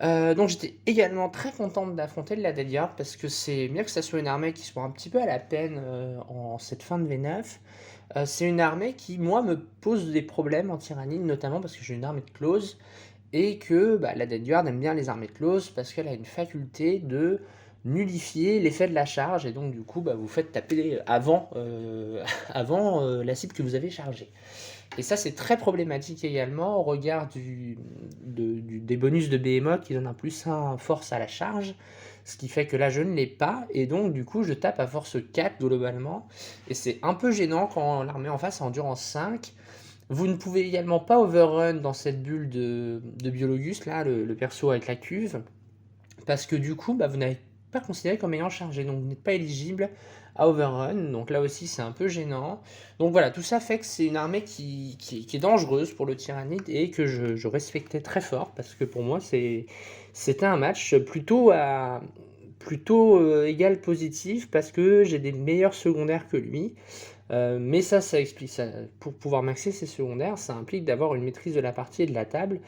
Donc j'étais également très contente d'affronter la Dead Yard parce que c'est bien que ça soit une armée qui soit un petit peu à la peine en cette fin de V9. C'est une armée qui, moi, me pose des problèmes en Tyrannide, notamment parce que j'ai une armée de close et que bah, la Dead Guard aime bien les armées de close parce qu'elle a une faculté de nullifier l'effet de la charge et donc du coup bah, vous faites taper avant, avant la cible que vous avez chargée. Et ça, c'est très problématique également au regard des bonus de Behemoth qui donnent un +1 force à la charge, ce qui fait que là, je ne l'ai pas, et donc du coup, je tape à force 4 globalement, et c'est un peu gênant quand l'armée en face est endurance 5. Vous ne pouvez également pas overrun dans cette bulle de Biologus, là, le perso avec la cuve, parce que du coup, vous n'avez pas considéré comme ayant chargé, donc vous n'êtes pas éligible à overrun, donc là aussi c'est un peu gênant. Donc voilà, tout ça fait que c'est une armée qui est dangereuse pour le tyrannide et que je respectais très fort, parce que pour moi c'était un match plutôt égal positif, parce que j'ai des meilleurs secondaires que lui. Mais ça explique ça. Pour pouvoir maxer ses secondaires, ça implique d'avoir une maîtrise de la partie et de la table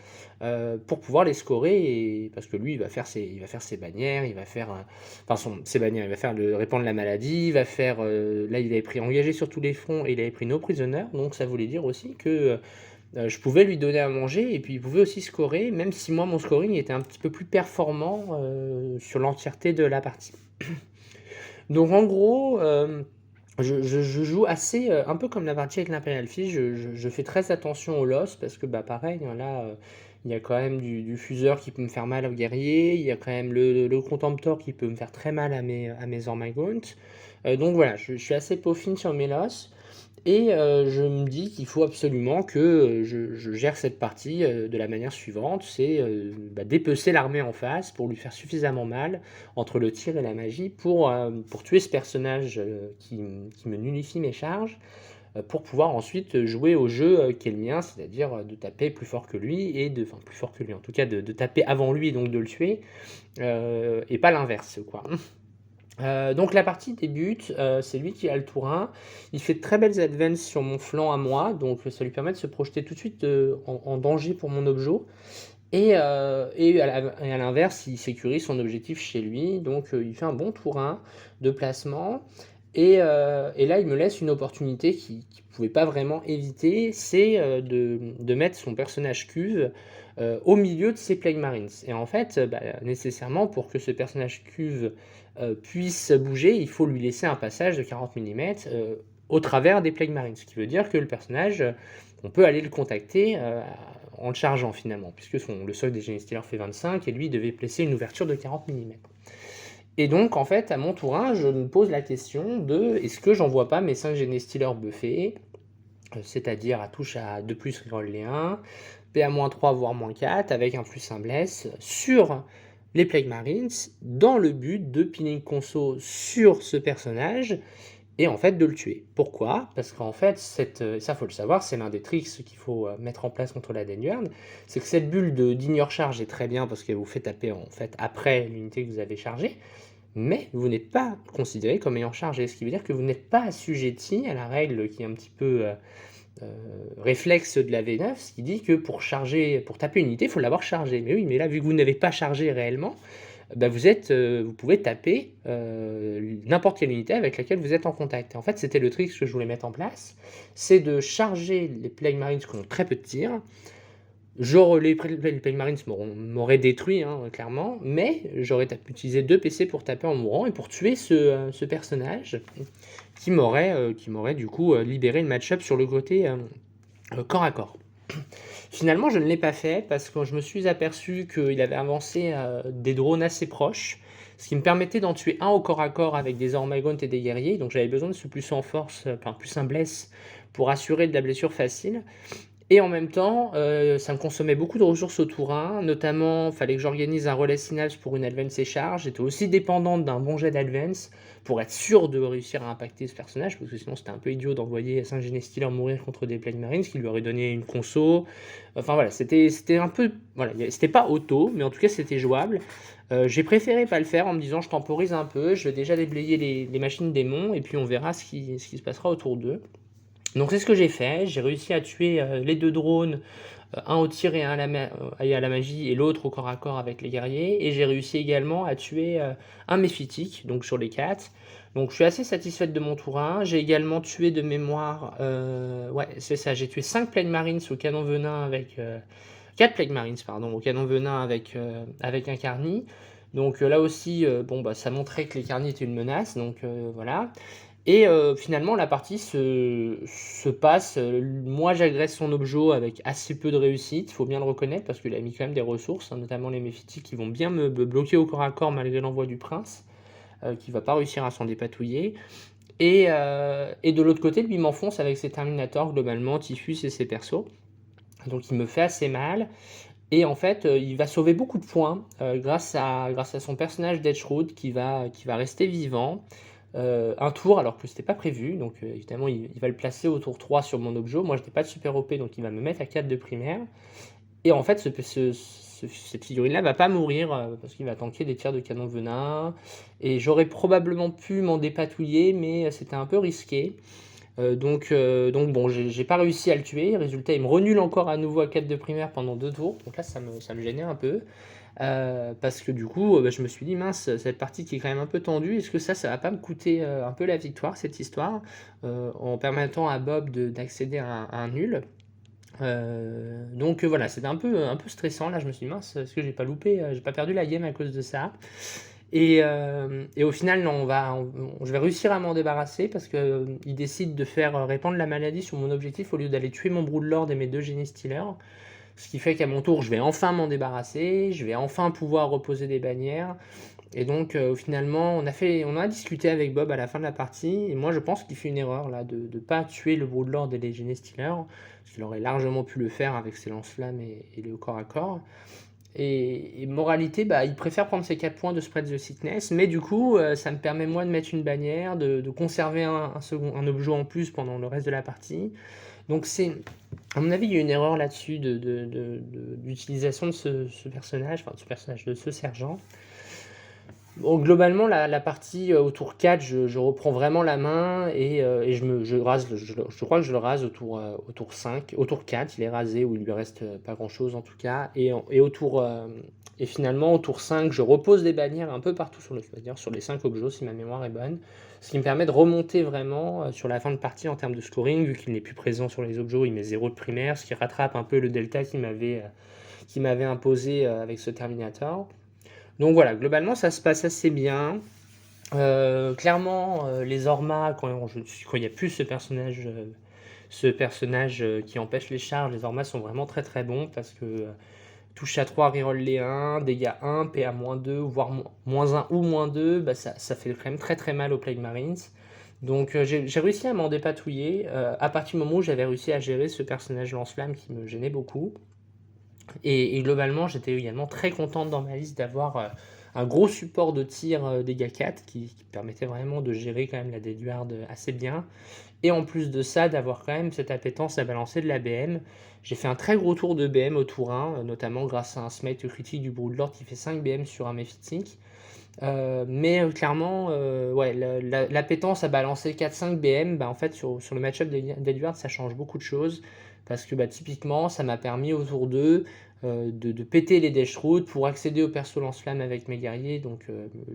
pour pouvoir les scorer. Et parce que lui, il va faire ses bannières, il va faire, ses bannières, il va faire répandre la maladie, il va faire. Là, il avait pris engagé sur tous les fronts et il avait pris nos prisonniers. Donc ça voulait dire aussi que je pouvais lui donner à manger et puis il pouvait aussi scorer, même si moi mon scoring était un petit peu plus performant sur l'entièreté de la partie. Donc en gros. Je joue assez, un peu comme la partie avec l'Imperial Fist, je fais très attention au loss parce que pareil, hein, là, il y a quand même du fuseur qui peut me faire mal aux guerriers, il y a quand même le contemptor qui peut me faire très mal à mes Ormagaunt. Donc voilà, je suis assez peaufin sur mes loss. Et je me dis qu'il faut absolument que je gère cette partie de la manière suivante, c'est dépecer l'armée en face pour lui faire suffisamment mal entre le tir et la magie pour tuer ce personnage qui me nullifie mes charges, pour pouvoir ensuite jouer au jeu qui est le mien, c'est-à-dire de taper plus fort que lui, enfin plus fort que lui en tout cas, de taper avant lui et donc de le tuer, et pas l'inverse quoi. Donc la partie débute, c'est lui qui a le tour 1. Il fait de très belles advances sur mon flanc à moi, donc ça lui permet de se projeter tout de suite en danger pour mon objo. Et à l'inverse, il sécurise son objectif chez lui, donc il fait un bon tour 1 de placement. Et là, il me laisse une opportunité qu'il ne pouvait pas vraiment éviter, c'est de mettre son personnage cuve au milieu de ses Plague Marines. Et en fait, nécessairement, pour que ce personnage cuve puisse bouger, il faut lui laisser un passage de 40 mm au travers des Plague Marines. Ce qui veut dire que le personnage, on peut aller le contacter en le chargeant finalement, puisque le seuil des Genestealers fait 25, et lui devait placer une ouverture de 40 mm. Et donc, en fait, à mon tour 1, je me pose la question de est-ce que j'envoie pas mes 5 Genestealers buffés, c'est-à-dire à touche à 2+, reroll les 1, PA-3 voire -4, avec un +1 bless, sur les Plague Marines, dans le but de pinning conso sur ce personnage, et en fait de le tuer. Pourquoi? Parce qu'en fait, ça faut le savoir, c'est l'un des tricks qu'il faut mettre en place contre la Dainwerd, c'est que cette bulle d'ignore charge est très bien parce qu'elle vous fait taper en fait après l'unité que vous avez chargée, mais vous n'êtes pas considéré comme ayant chargé, ce qui veut dire que vous n'êtes pas assujetti à la règle qui est un petit peu réflexe de la V9, ce qui dit que pour taper une unité, il faut l'avoir chargée. Mais oui, mais là, vu que vous n'avez pas chargé réellement, vous pouvez taper n'importe quelle unité avec laquelle vous êtes en contact. Et en fait, c'était le trick que je voulais mettre en place, c'est de charger les Plague Marines qui ont très peu de tirs. Les Plague Marines m'auraient détruit, hein, clairement, mais j'aurais utilisé 2 PC pour taper en mourant et pour tuer ce personnage qui m'aurait du coup libéré le match-up sur le côté corps à corps. Finalement, je ne l'ai pas fait parce que je me suis aperçu qu'il avait avancé des drones assez proches, ce qui me permettait d'en tuer un au corps à corps avec des Ormagaunt et des guerriers, donc j'avais besoin de ce plus en force, plus un bless, pour assurer de la blessure facile. Et en même temps, ça me consommait beaucoup de ressources au tour 1, notamment, il fallait que j'organise un relais synapse pour une advance et charge. J'étais aussi dépendante d'un bon jet d'advance pour être sûr de réussir à impacter ce personnage, parce que sinon c'était un peu idiot d'envoyer 5 Genestealers mourir contre des Plague Marines, qui lui aurait donné une conso. Enfin voilà, c'était un peu... Voilà, c'était pas auto, mais en tout cas c'était jouable. J'ai préféré pas le faire en me disant je temporise un peu, je vais déjà déblayer les machines démons, et puis on verra ce qui se passera autour d'eux. Donc c'est ce que j'ai fait, j'ai réussi à tuer les 2 drones, un au tir et un à la magie, et l'autre au corps à corps avec les guerriers, et j'ai réussi également à tuer un méphitique, donc sur les 4. Donc je suis assez satisfaite de mon tour 1, j'ai également tué de mémoire, ouais c'est ça, j'ai tué 5 Plague Marines au canon venin avec... 4 Plague Marines, pardon, au canon venin avec un Carni. Donc là aussi, ça montrait que les Carni étaient une menace, donc voilà. Et finalement, la partie se passe. Moi, j'agresse son objo avec assez peu de réussite, il faut bien le reconnaître, parce qu'il a mis quand même des ressources, hein, notamment les méphitiques qui vont bien me bloquer au corps à corps malgré l'envoi du prince, qui va pas réussir à s'en dépatouiller. Et de l'autre côté, lui, il m'enfonce avec ses Terminators, globalement, Typhus et ses persos. Donc il me fait assez mal. Et en fait, il va sauver beaucoup de points grâce à son personnage d'Edgeroot qui va rester vivant. Un tour alors que c'était pas prévu, donc évidemment il va le placer au tour 3 sur mon objo. Moi j'étais pas de super OP, donc il va me mettre à 4 de primaire. Et en fait cette figurine là va pas mourir parce qu'il va tanker des tirs de canon de venin. Et j'aurais probablement pu m'en dépatouiller, mais c'était un peu risqué. Donc bon, j'ai pas réussi à le tuer. Résultat, il me renule encore à nouveau à 4 de primaire pendant 2 tours. Donc là, ça me gênait un peu. Parce que du coup, bah, je me suis dit, mince, cette partie qui est quand même un peu tendue, est-ce que ça va pas me coûter un peu la victoire, cette histoire, en permettant à Bob d'accéder à un nul. Donc voilà, c'était un peu stressant. Là, je me suis dit, mince, est-ce que j'ai pas loupé, j'ai pas perdu la game à cause de ça. Et au final, non, je vais réussir à m'en débarrasser parce qu'il décide de faire répandre la maladie sur mon objectif au lieu d'aller tuer mon Broodlord et mes 2 Genie Stealers. Ce qui fait qu'à mon tour, je vais enfin m'en débarrasser, je vais enfin pouvoir reposer des bannières. Et donc, finalement, on a discuté avec Bob à la fin de la partie. Et moi, je pense qu'il fait une erreur là de ne pas tuer le Broodlord et les Genie Stealers. Parce qu'il aurait largement pu le faire avec ses lance-flammes et le corps à corps. Et moralité, bah, il préfère prendre ses 4 points de Spread the Sickness, mais du coup, ça me permet moi de mettre une bannière, de conserver un objet en plus pendant le reste de la partie. Donc à mon avis, il y a une erreur là-dessus d'utilisation de ce personnage, de ce sergent. Bon, globalement, la partie au tour 4, je reprends vraiment la main et je crois que je le rase au tour 5. Au tour 4, il est rasé, où il lui reste pas grand-chose en tout cas. Et finalement, au tour 5, je repose des bannières un peu partout sur les 5 objets, si ma mémoire est bonne. Ce qui me permet de remonter vraiment sur la fin de partie en termes de scoring, vu qu'il n'est plus présent sur les objets, il met 0 de primaire, ce qui rattrape un peu le delta qu'il m'avait imposé avec ce Terminator. Donc voilà, globalement, ça se passe assez bien. Clairement, les Ormas, quand il n'y a plus ce personnage qui empêche les charges, les Ormas sont vraiment très très bons parce que touche à 3, reroll les 1, dégâts 1, PA-2, voire -1 ou -2, bah ça fait quand même très très mal aux Plague Marines. Donc j'ai réussi à m'en dépatouiller à partir du moment où j'avais réussi à gérer ce personnage lance-flamme qui me gênait beaucoup. Et globalement, j'étais également très contente dans ma liste d'avoir un gros support de tir dégâts 4 qui permettait vraiment de gérer quand même la Deathguard assez bien. Et en plus de ça, d'avoir quand même cette appétence à balancer de la BM. J'ai fait un très gros tour de BM au tour 1, notamment grâce à un smite critique du Broodlord qui fait 5 BM sur un Mephitic. Mais clairement, ouais, l'appétence à balancer 4-5 BM, bah, en fait, sur le match-up d'Edward, ça change beaucoup de choses. Parce que bah, typiquement, ça m'a permis au tour 2 de péter les Deshroot pour accéder au perso lance-flamme avec mes guerriers, donc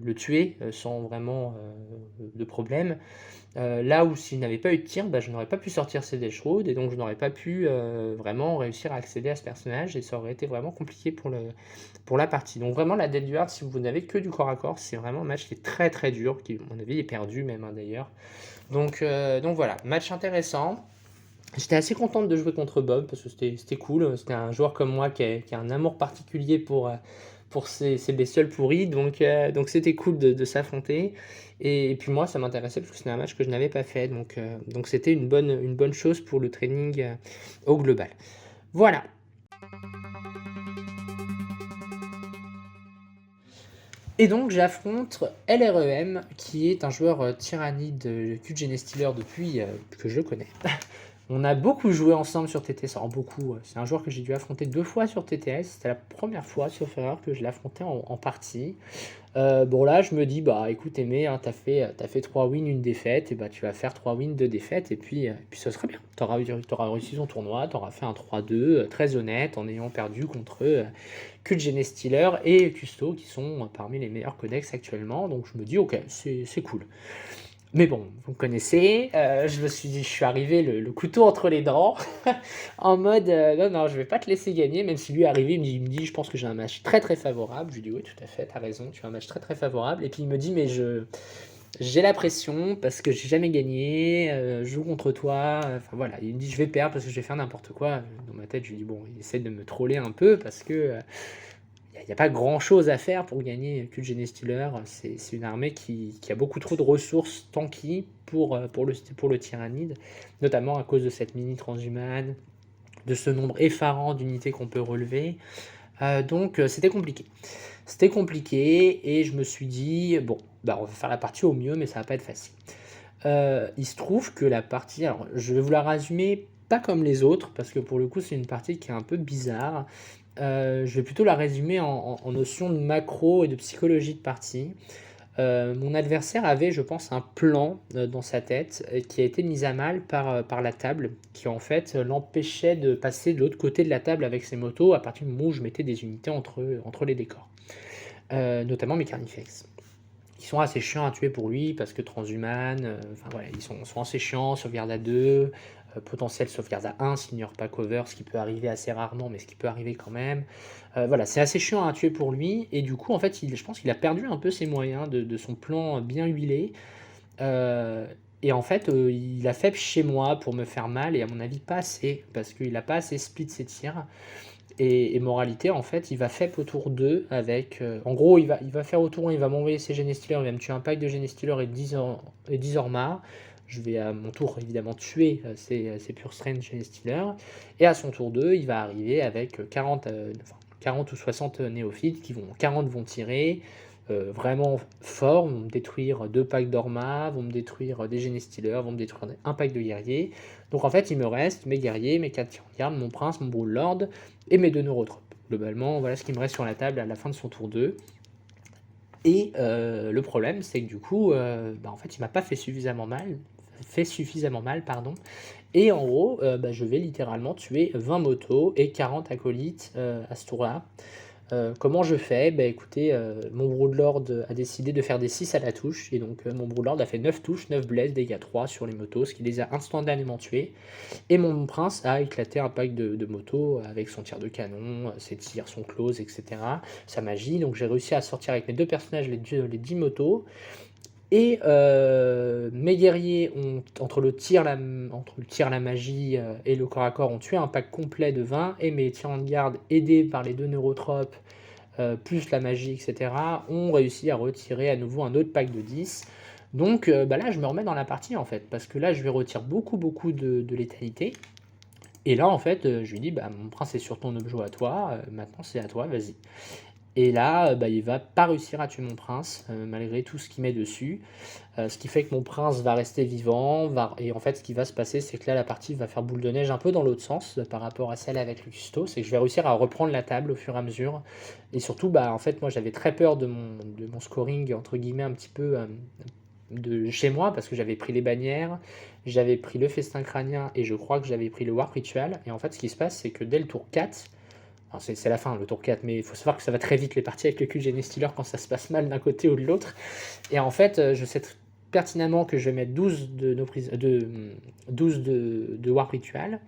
le tuer sans vraiment de problème. Là où s'il n'avait pas eu de tir, bah, je n'aurais pas pu sortir ces Deshroot et donc je n'aurais pas pu vraiment réussir à accéder à ce personnage et ça aurait été vraiment compliqué pour la partie. Donc vraiment la Deathguard, si vous n'avez que du corps à corps, c'est vraiment un match qui est très très dur, qui à mon avis est perdu même hein, d'ailleurs. Donc voilà, match intéressant. J'étais assez contente de jouer contre Bob parce que c'était cool. C'était un joueur comme moi qui a un amour particulier pour ces bestioles pourries. Donc c'était cool de s'affronter. Et puis moi, ça m'intéressait parce que c'était un match que je n'avais pas fait. Donc c'était une bonne chose pour le training au global. Voilà. Et donc j'affronte LREM qui est un joueur tyrannide de Gene Stealer depuis que je connais. On a beaucoup joué ensemble sur TTS, alors beaucoup, c'est un joueur que j'ai dû affronter 2 fois sur TTS, c'était la première fois, sauf erreur, que je l'affrontais en partie. Bon là, je me dis, bah écoute Aimé, hein, t'as fait 3 wins, 1 défaite, et bah tu vas faire 3 wins, 2 défaites, et puis ce serait bien. T'auras réussi ton tournoi, t'auras fait un 3-2, très honnête, en ayant perdu contre Gene Stealer et Custo, qui sont parmi les meilleurs codex actuellement, donc je me dis, ok, c'est cool. Mais bon, vous me connaissez, je suis arrivé le couteau entre les dents, en mode non, je vais pas te laisser gagner, même si lui est arrivé, il me dit je pense que j'ai un match très très favorable. Je lui dis oui, tout à fait, t'as raison, tu as un match très très favorable. Et puis il me dit mais j'ai la pression parce que j'ai jamais gagné, je joue contre toi, enfin voilà, il me dit: «Je vais perdre parce que je vais faire n'importe quoi». Dans ma tête, je lui dis: «Bon, il essaie de me troller un peu parce que, il y a pas grand-chose à faire pour gagner Cult Genestealer. C'est une armée qui a beaucoup trop de ressources tanky pour le Tyrannide, notamment à cause de cette mini transhumane, de ce nombre effarant d'unités qu'on peut relever. Donc c'était compliqué. C'était compliqué et je me suis dit: «Bon, bah, on va faire la partie au mieux, mais ça va pas être facile». Il se trouve que la partie, alors je vais vous la résumer pas comme les autres, parce que pour le coup, c'est une partie qui est un peu bizarre. Je vais plutôt la résumer en notion de macro et de psychologie de partie. Mon adversaire avait, je pense, un plan, dans sa tête, qui a été mis à mal par la table, qui en fait, l'empêchait de passer de l'autre côté de la table avec ses motos à partir du moment où je mettais des unités entre les décors. Notamment mes Carnifex, qui sont assez chiants à tuer pour lui parce que transhumane, enfin voilà, ils sont assez chiants, sauvegarde à 2, potentiel sauvegarde à 1 s'il n'y aura pas cover, ce qui peut arriver assez rarement, mais ce qui peut arriver quand même. Voilà, c'est assez chiant à tuer pour lui et du coup, en fait, je pense qu'il a perdu un peu ses moyens de son plan bien huilé, et en fait, il a fait chez moi pour me faire mal et à mon avis pas assez, parce qu'il a pas assez split ses tirs. Et moralité, en fait, il va FEP au tour 2 avec, en gros, il va faire au tour 1, il va m'envoyer ses Genestealers, il va me tuer un pack de Genestealers et 10 Orma. Je vais à mon tour, évidemment, tuer ses Pure Strength Genestealers. Et à son tour 2, il va arriver avec 40 ou 60 néophytes, 40 vont tirer, vraiment fort, vont me détruire 2 packs d'Orma, vont me détruire des Genestealers, vont me détruire un pack de guerriers. Donc en fait, il me reste mes guerriers, mes 4 gardes, mon prince, mon Brood Lord et mes 2 neurotropes. Globalement, voilà ce qui me reste sur la table à la fin de son tour 2. Et le problème, c'est que du coup, en fait, il m'a pas fait suffisamment mal, pardon. Et en gros, je vais littéralement tuer 20 motos et 40 acolytes à ce tour-là. Comment je fais? Écoutez, mon Broodlord a décidé de faire des 6 à la touche, et donc mon Broodlord a fait 9 touches, 9 blesses, dégâts 3 sur les motos, ce qui les a instantanément tués. Et mon prince a éclaté un pack de motos avec son tir de canon, ses tirs, son close, etc. Sa magie. Donc j'ai réussi à sortir avec mes 2 personnages les 10 motos. Et mes guerriers ont, entre le tir, la magie et le corps à corps, ont tué un pack complet de 20, et mes tirants de garde, aidés par les 2 neurotropes, plus la magie, etc., ont réussi à retirer à nouveau un autre pack de 10. Donc là, je me remets dans la partie, en fait, parce que là, je vais retirer beaucoup de létalité. Et là, en fait, je lui dis: mon prince est sur ton objet à toi, maintenant c'est à toi, vas-y. Et là, il va pas réussir à tuer mon prince, malgré tout ce qu'il met dessus. Ce qui fait que mon prince va rester vivant, et en fait, ce qui va se passer, c'est que là, la partie va faire boule de neige un peu dans l'autre sens, par rapport à celle avec le custo. C'est que je vais réussir à reprendre la table au fur et à mesure. Et surtout, en fait, moi, j'avais très peur de mon scoring, entre guillemets, un petit peu, de chez moi, parce que j'avais pris les bannières, j'avais pris le festin crânien, et je crois que j'avais pris le warp ritual. Et en fait, ce qui se passe, c'est que dès le tour 4, alors c'est la fin, le tour 4, mais il faut savoir que ça va très vite les parties avec le Cult Genestealer quand ça se passe mal d'un côté ou de l'autre. Et en fait, je sais pertinemment que je vais mettre 12 de Warp Ritual.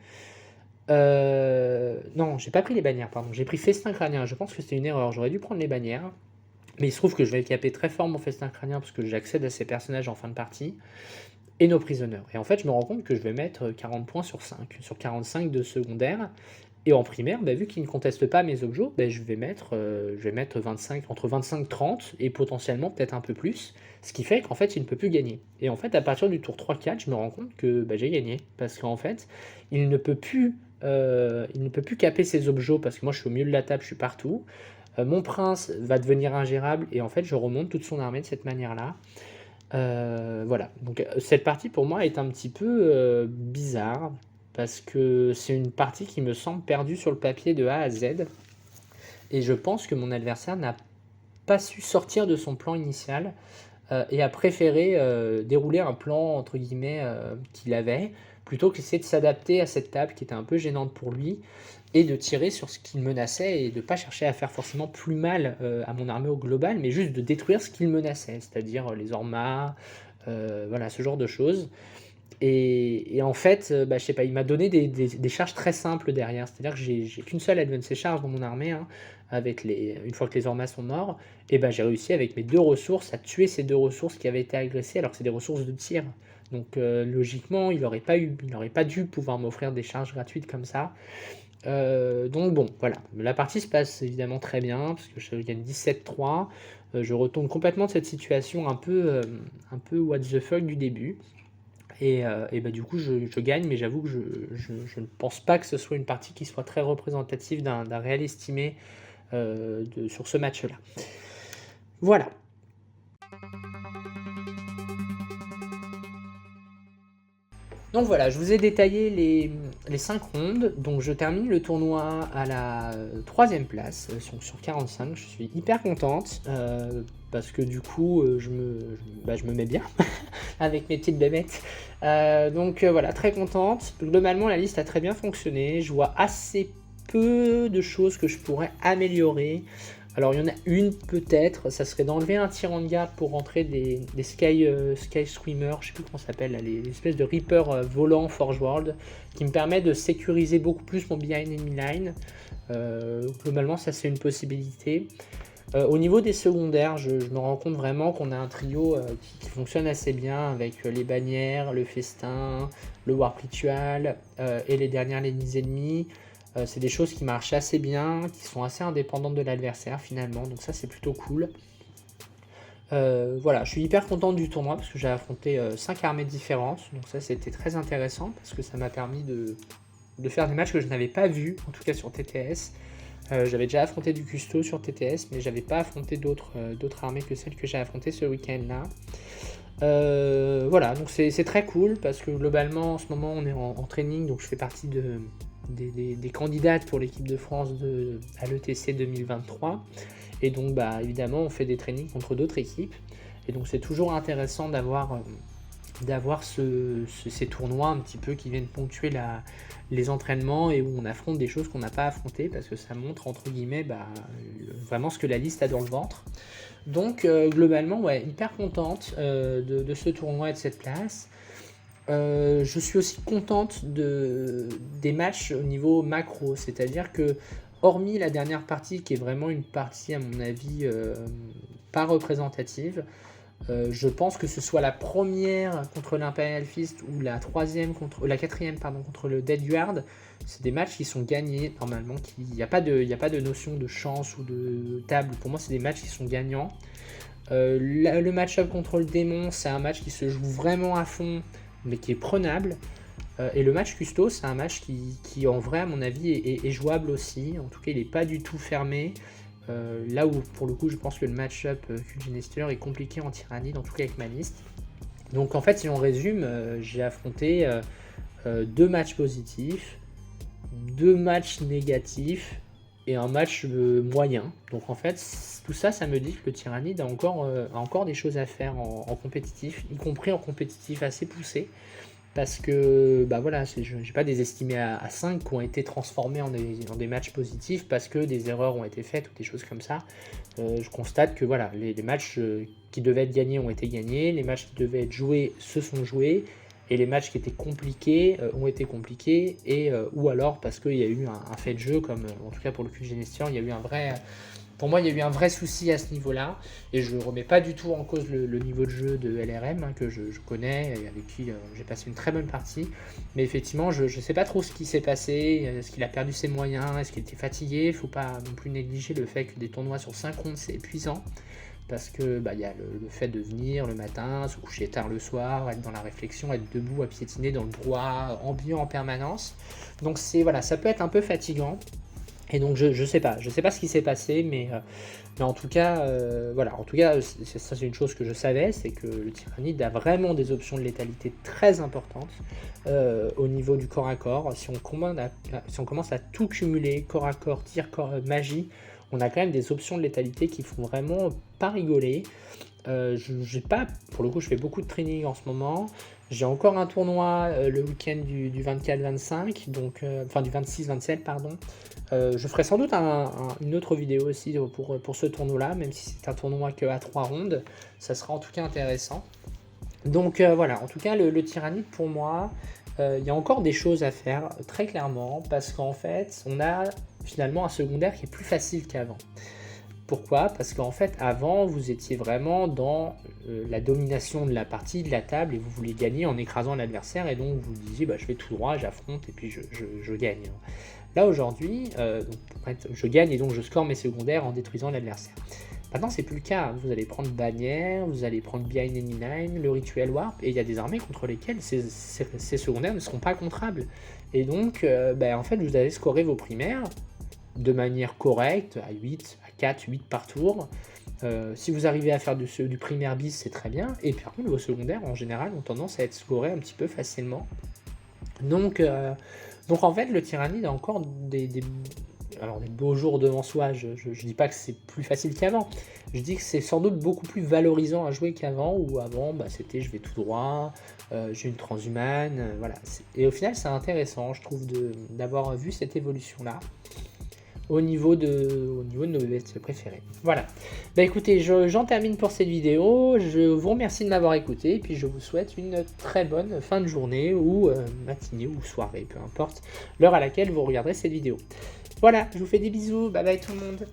Non, j'ai pas pris les bannières, pardon. J'ai pris Festin Crânien. Je pense que c'était une erreur. J'aurais dû prendre les bannières. Mais il se trouve que je vais caper très fort mon Festin Crânien parce que j'accède à ces personnages en fin de partie. Et nos prisonneurs. Et en fait, je me rends compte que je vais mettre 40 points sur 5, sur 45 de secondaire. Et en primaire, vu qu'ils ne contestent pas mes objets, je vais mettre 25, entre 25 et 30, et potentiellement peut-être un peu plus, ce qui fait qu'en fait, il ne peut plus gagner. Et en fait, à partir du tour 3-4, je me rends compte que j'ai gagné, parce qu'en fait, il ne peut plus caper ses objets, parce que moi, je suis au milieu de la table, je suis partout. Mon prince va devenir ingérable, et en fait, je remonte toute son armée de cette manière-là. Voilà, donc cette partie pour moi est un petit peu bizarre, parce que c'est une partie qui me semble perdue sur le papier de A à Z, et je pense que mon adversaire n'a pas su sortir de son plan initial, et a préféré dérouler un plan entre guillemets qu'il avait, plutôt qu'essayer de s'adapter à cette table qui était un peu gênante pour lui, et de tirer sur ce qu'il menaçait, et de ne pas chercher à faire forcément plus mal à mon armée au global, mais juste de détruire ce qu'il menaçait, c'est-à-dire les Ormas, voilà, ce genre de choses. Et en fait, je sais pas, il m'a donné des charges très simples derrière. C'est-à-dire que j'ai qu'une seule advanced charge dans mon armée, hein, une fois que les Ormas sont morts, et j'ai réussi avec mes 2 ressources à tuer ces 2 ressources qui avaient été agressées, alors que c'est des ressources de tir. Donc logiquement, il n'aurait pas dû pouvoir m'offrir des charges gratuites comme ça. Donc bon, voilà. La partie se passe évidemment très bien, parce que je gagne 17-3. Je retourne complètement de cette situation un peu what the fuck du début. Et du coup, je gagne, mais j'avoue que je ne pense pas que ce soit une partie qui soit très représentative d'un réel estimé sur ce match-là. Voilà. Donc voilà, je vous ai détaillé les 5 rondes. Donc je termine le tournoi à la 3e place sur 45. Je suis hyper contente parce que du coup je me mets bien avec mes petites bébêtes. Donc voilà, très contente. Globalement, la liste a très bien fonctionné. Je vois assez peu de choses que je pourrais améliorer. Alors il y en a une peut-être, ça serait d'enlever un tyran de garde pour rentrer des Sky Swimmer, je sais plus comment ça s'appelle, les espèces de Reaper volants Forge World, qui me permet de sécuriser beaucoup plus mon behind enemy line. Globalement ça c'est une possibilité. Au niveau des secondaires, je me rends compte vraiment qu'on a un trio qui fonctionne assez bien avec les bannières, le festin, le warp ritual et les dernières lignes ennemies. C'est des choses qui marchent assez bien, qui sont assez indépendantes de l'adversaire finalement, donc ça c'est plutôt cool. Voilà, je suis hyper content du tournoi parce que j'ai affronté 5 armées différentes, donc ça c'était très intéressant parce que ça m'a permis de faire des matchs que je n'avais pas vus, en tout cas sur TTS. J'avais déjà affronté du custo sur TTS, mais j'avais pas affronté d'autres armées que celles que j'ai affrontées ce week-end là. Voilà, donc c'est très cool parce que globalement en ce moment on est en training, donc je fais partie des candidates pour l'équipe de France à l'ETC 2023. Et donc évidemment on fait des trainings contre d'autres équipes. Et donc c'est toujours intéressant d'avoir ces tournois un petit peu qui viennent ponctuer les entraînements et où on affronte des choses qu'on n'a pas affrontées parce que ça montre entre guillemets vraiment ce que la liste a dans le ventre. Donc globalement ouais, hyper contente de ce tournoi et de cette place. Je suis aussi contente des matchs au niveau macro, c'est-à-dire que hormis la dernière partie qui est vraiment une partie à mon avis pas représentative, je pense que ce soit la première contre l'Imperial Fist ou la quatrième contre le Dead Guard, c'est des matchs qui sont gagnés normalement, il n'y a pas de notion de chance ou de table, pour moi c'est des matchs qui sont gagnants. Le match-up contre le démon, c'est un match qui se joue vraiment à fond mais qui est prenable. Et le match custo, c'est un match qui en vrai à mon avis est jouable aussi, en tout cas il n'est pas du tout fermé. Là où pour le coup je pense que le match-up Kulgenester est compliqué en tyrannide, en tout cas avec ma liste. Donc en fait si on résume, j'ai affronté 2 matchs positifs, 2 matchs négatifs et un match moyen. Donc en fait tout ça, ça me dit que le tyrannide a encore des choses à faire en compétitif, y compris en compétitif assez poussé. Parce que voilà, j'ai pas des estimés à 5 qui ont été transformés en des matchs positifs parce que des erreurs ont été faites ou des choses comme ça. Je constate que voilà, les matchs qui devaient être gagnés ont été gagnés, les matchs qui devaient être joués se sont joués, et les matchs qui étaient compliqués ont été compliqués, ou alors parce qu'il y a eu un fait de jeu, comme en tout cas pour le Kulgenester, pour moi, il y a eu un vrai souci à ce niveau-là, et je ne remets pas du tout en cause le niveau de jeu de LRM, que je connais, et avec qui j'ai passé une très bonne partie. Mais effectivement, je ne sais pas trop ce qui s'est passé, est-ce qu'il a perdu ses moyens, est-ce qu'il était fatigué. Il ne faut pas non plus négliger le fait que des tournois sur 5 rondes, c'est épuisant, parce que y a le fait de venir le matin, se coucher tard le soir, être dans la réflexion, être debout à piétiner dans le droit ambiant en permanence. Donc voilà, ça peut être un peu fatigant. Et donc je sais pas ce qui s'est passé, mais en tout cas, voilà, en tout cas, ça c'est une chose que je savais, c'est que le tyrannide a vraiment des options de létalité très importantes au niveau du corps à corps. Si on commence à tout cumuler, corps à corps, tir, corps, magie, on a quand même des options de létalité qui font vraiment pas rigoler. J'ai pas, pour le coup, je fais beaucoup de training en ce moment. J'ai encore un tournoi le week-end du 24-25, donc enfin du 26-27, pardon. Je ferai sans doute une autre vidéo aussi pour ce tournoi-là, même si c'est un tournoi que à 3 rondes, ça sera en tout cas intéressant. Donc voilà, en tout cas, le tyrannide pour moi, il y a encore des choses à faire, très clairement, parce qu'en fait, on a finalement un secondaire qui est plus facile qu'avant. Pourquoi? Parce qu'en fait, avant, vous étiez vraiment dans la domination de la partie, de la table, et vous vouliez gagner en écrasant l'adversaire, et donc vous disiez, bah, je vais tout droit, j'affronte, et puis je gagne. Là, aujourd'hui, je gagne, et donc je score mes secondaires en détruisant l'adversaire. Maintenant, c'est plus le cas. Vous allez prendre Bannière, vous allez prendre Behind Enemy Line, le Rituel Warp, et il y a des armées contre lesquelles ces secondaires ne seront pas contrables. Et donc, en fait, vous allez scorer vos primaires de manière correcte, à 8, à 4, 8 par tour. Si vous arrivez à faire du primaire bis, c'est très bien. Et par contre, vos secondaires, en général, ont tendance à être scorés un petit peu facilement. Donc en fait, le tyrannide a encore des beaux jours devant soi. Je dis pas que c'est plus facile qu'avant. Je dis que c'est sans doute beaucoup plus valorisant à jouer qu'avant, où avant, c'était je vais tout droit, j'ai une transhumane, voilà. Et au final, c'est intéressant, je trouve, d'avoir vu cette évolution-là au niveau de nos bêtes préférées. Voilà. Écoutez, j'en termine pour cette vidéo. Je vous remercie de m'avoir écouté, et puis je vous souhaite une très bonne fin de journée, ou matinée, ou soirée, peu importe l'heure à laquelle vous regarderez cette vidéo. Voilà, je vous fais des bisous, bye bye tout le monde.